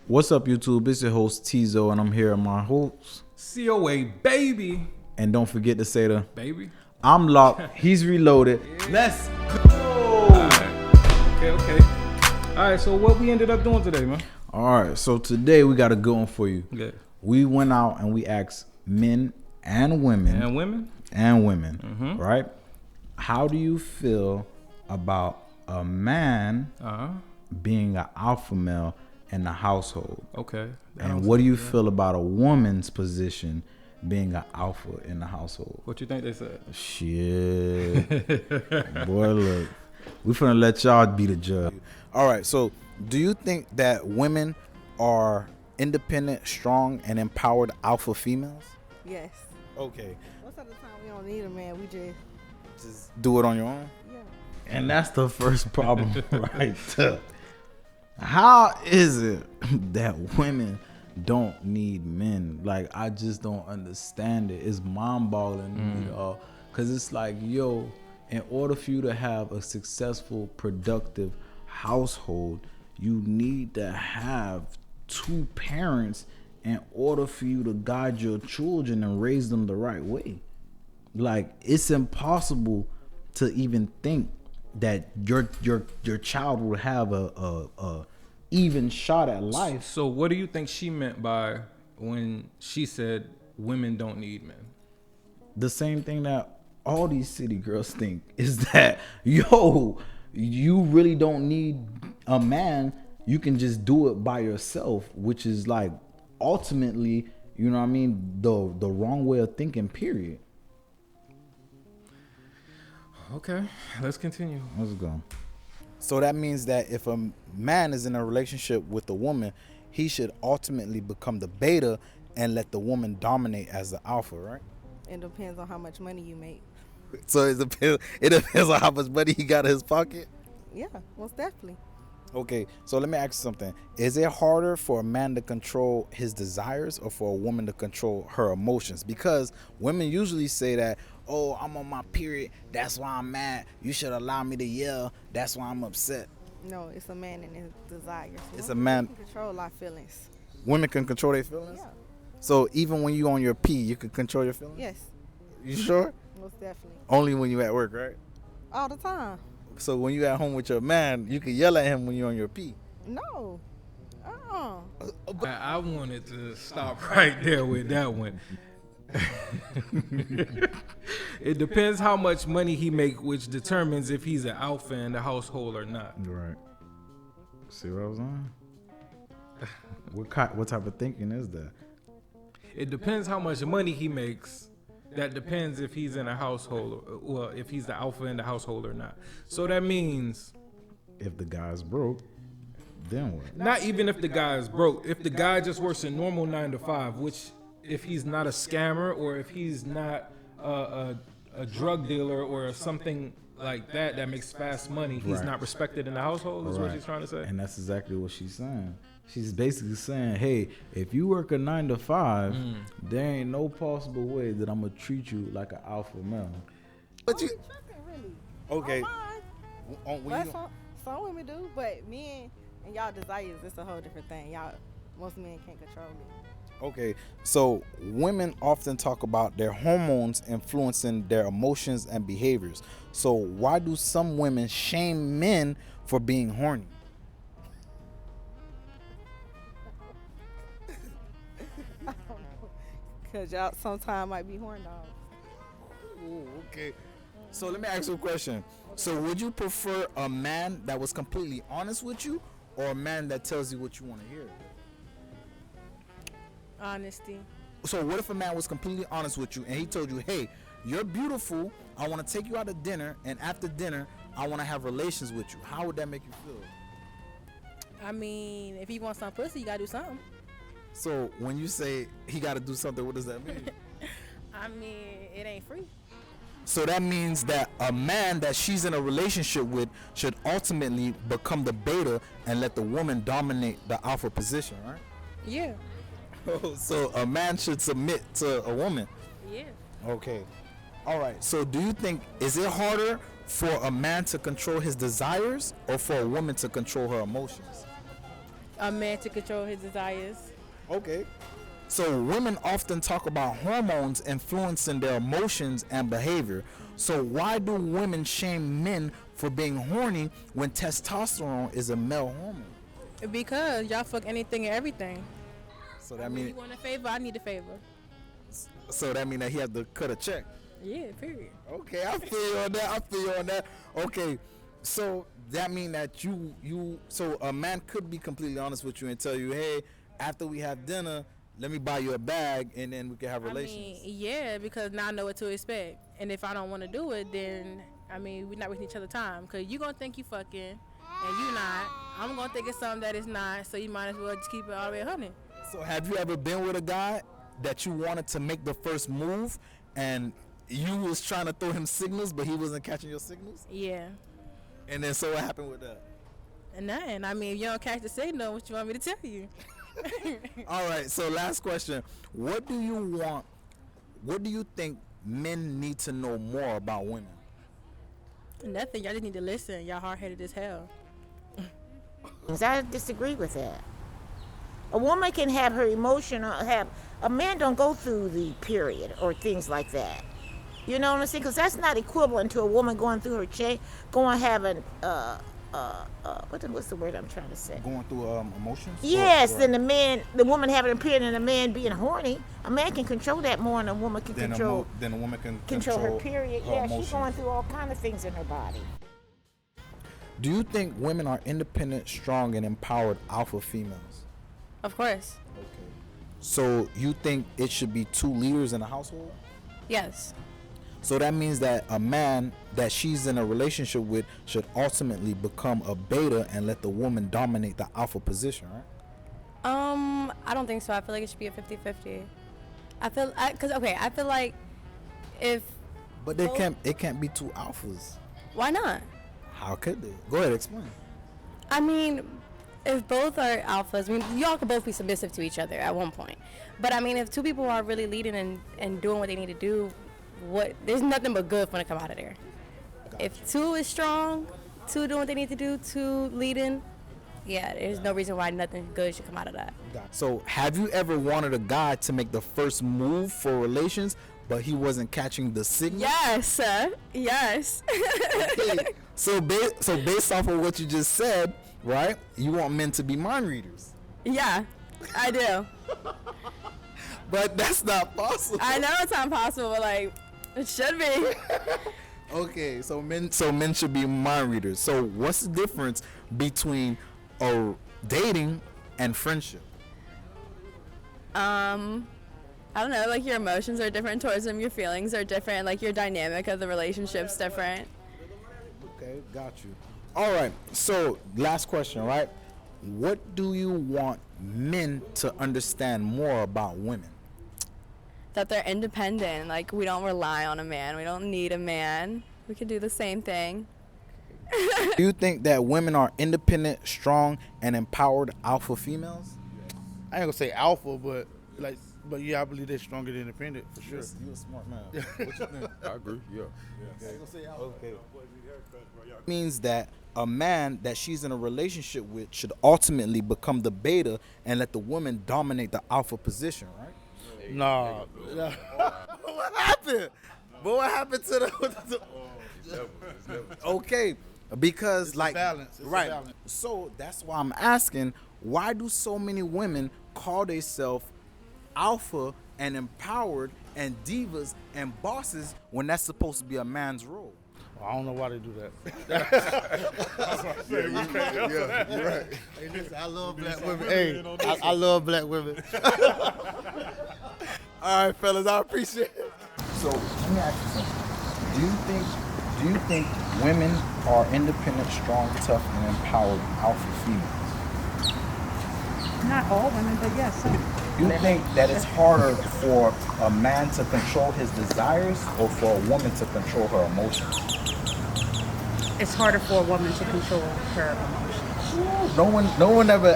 What's up, YouTube? It's your host Tizo, and I'm here at my host. COA, baby. And don't forget to say the Baby. I'm locked. He's reloaded. Yeah. Let's go. Okay. All right, so what we ended up doing today, man? All right, so today we got a good one for you. Yeah. We went out and we asked men and women. And women? Mm-hmm. Right? How do you feel about a man being an alpha male in the household? Okay. And what do you feel about a woman's position being an alpha in the household? What you think they said? Shit. Boy, look. We finna let y'all be the judge. All right, so do you think that women are independent, strong, and empowered alpha females? Yes. Okay. Most of the time we don't need a man. We just Do it on your own? yeah. And that's the first problem right there. How is it that women don't need men? Like, I just don't understand it. It's mind-boggling to me, dog. Because it's like, yo, in order for you to have a successful, productive household, you need to have two parents in order for you to guide your children and raise them the right way. Like, it's impossible to even think that your child will have a even shot at life. So what do you think she meant by when she said women don't need men? The same thing that all these city girls think is that, yo, you really don't need a man. You can just do it by yourself, which is like ultimately, you know what I mean, the wrong way of thinking, period. Okay, let's continue. Let's go. So that means that if a man is in a relationship with a woman, he should ultimately become the beta and let the woman dominate as the alpha, right? It depends on how much money you make. So it depends on how much money he got in his pocket? Yeah, most definitely. Okay, so let me ask you something. Is it harder for a man to control his desires or for a woman to control her emotions? Because women usually say that, oh, I'm on my period, that's why I'm mad. You should allow me to yell, that's why I'm upset. No, it's a man and his desires. It's a man. Can control our feelings. Women can control their feelings? Yeah. So even when you on your pee, you can control your feelings? Yes, You sure? most definitely. Only when you at work, right? All the time. So when you at home with your man, you can yell at him when you're on your pee. No. I wanted to stop right there with that one. It depends how much money he make, which determines if he's an alpha in the household or not. Right. See what I was on? What type of thinking is that? It depends how much money he makes. That depends if he's in a household, well, if he's the alpha in the household or not. So that means, If the guy's broke, then what? not even if the guy is broke. If the guy just works a normal 9 to 5, which if he's not a scammer or if he's not a drug dealer or something like that makes fast money, he's Right. not respected in the household, is what Right. she's trying to say. And that's exactly what she's saying. She's basically saying, hey, if you work a 9 to 5, there ain't no possible way that I'm going to treat you like an alpha male. But you, Really. okay. Mine. But some women do, but men and y'all desires, it's a whole different thing. Most men can't control it. Okay, so women often talk about their hormones influencing their emotions and behaviors. So why do some women shame men for being horny? Because y'all sometimes might be horn dogs. Ooh, okay. So let me ask you a question. So would you prefer a man that was completely honest with you or a man that tells you what you want to hear? Honesty. So what if a man was completely honest with you and he told you, hey, you're beautiful, I want to take you out to dinner, and after dinner, I want to have relations with you. How would that make you feel? I mean, if he wants some pussy, you gotta do something. So when you say he got to do something, what does that mean? I mean, it ain't free. So that means that a man that she's in a relationship with should ultimately become the beta and let the woman dominate the alpha position, right? Yeah. So a man should submit to a woman. Yeah. Okay. All right. So do you think, is it harder for a man to control his desires or for a woman to control her emotions? a man to control his desires. Okay. So women often talk about hormones influencing their emotions and behavior. So why do women shame men for being horny when testosterone is a male hormone? Because y'all fuck anything and everything. So that You means want a favor, I need a favor. that he has to cut a check. Yeah, period. Okay, I feel you on that. Okay, so that mean that so a man could be completely honest with you and tell you, hey, after we have dinner, let me buy you a bag and then we can have relations. Yeah, because now I know what to expect. And if I don't want to do it, then, we're not wasting each other's time. Because you going to think you fucking, and you not. I'm going to think it's something that it's not, so you might as well just keep it all the way 100. So have you ever been with a guy that you wanted to make the first move and you was trying to throw him signals, but he wasn't catching your signals? Yeah. And then so what happened with that? And nothing. If you don't catch the signal, what you want me to tell you? All right, so last question. What do you think men need to know more about women? Nothing. Y'all just need to listen. Y'all hard-headed as hell. I disagree with that. A woman can have her a man don't go through the period or things like that. You know what I'm saying? Because that's not equivalent to a woman going through her having, what's the word I'm trying to say? Going through emotions? Yes, then the woman having a period and the man being horny. A man can control that more than a woman can control. Then a woman can control her period. Her Yeah, emotions. she's going through all kind of things in her body. Do you think women are independent, strong, and empowered alpha females? Of course. Okay. So you think it should be 2 leaders in a household? Yes. So that means that a man that she's in a relationship with should ultimately become a beta and let the woman dominate the alpha position, right? I don't think so. I feel like it should be a 50-50. I feel like if... But it can't be 2 alphas. Why not? How could they? Go ahead, explain. If both are alphas, y'all could both be submissive to each other at one point. But if 2 people are really leading and doing what they need to do, there's nothing but good going to come out of there. Gotcha. If 2 is strong, 2 doing what they need to do, 2 leading, yeah, there's no reason why nothing good should come out of that. Gotcha. So have you ever wanted a guy to make the first move for relations, but he wasn't catching the signal? Yes, yes. Okay. So based off of what you just said, right, you want men to be mind readers. Yeah, I do. But that's not possible. I know it's not possible, but it should be. Okay, so men should be mind readers. So what's the difference between dating and friendship? I don't know, your emotions are different towards them, your feelings are different, your dynamic of the relationship's different. Okay, got you. All right, so last question, right? What do you want men to understand more about women? That they're independent, we don't rely on a man, we don't need a man, we can do the same thing. Do you think that women are independent, strong, and empowered alpha females? I ain't gonna say alpha, but yeah, I believe they're stronger than independent for sure. You a smart man. What you think? I agree. Yeah. Okay. Means that a man that she's in a relationship with should ultimately become the beta and let the woman dominate the alpha position, right? Nah. What happened? But what happened to the? Okay, because It's a balance. It's a right. balance. So that's why I'm asking, why do so many women call themselves alpha and empowered and divas and bosses when that's supposed to be a man's role? I don't know why they do that. Yeah, you're right. Hey, listen, I love black women. Hey, I love black women. All right, fellas, I appreciate it. So let me ask you something. Do you think women are independent, strong, tough, and empowered alpha females? Not all women, but yes, some. You think that it's harder for a man to control his desires or for a woman to control her emotions? It's harder for a woman to control her emotions. No one ever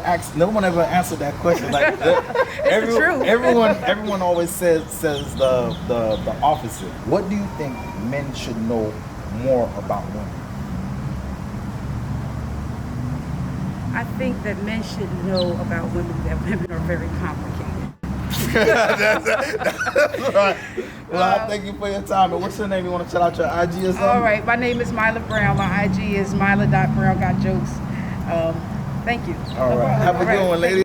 answered that question. True. Everyone always says the opposite. What do you think men should know more about women? I think that men should know about women that women are very complicated. That's right. Well, I thank you for your time. And what's your name? You want to shout out your IG or something? All right, my name is Mila Brown. My IG is Mila.Brown.Got Jokes. Thank you. All right. Have a good one, lady.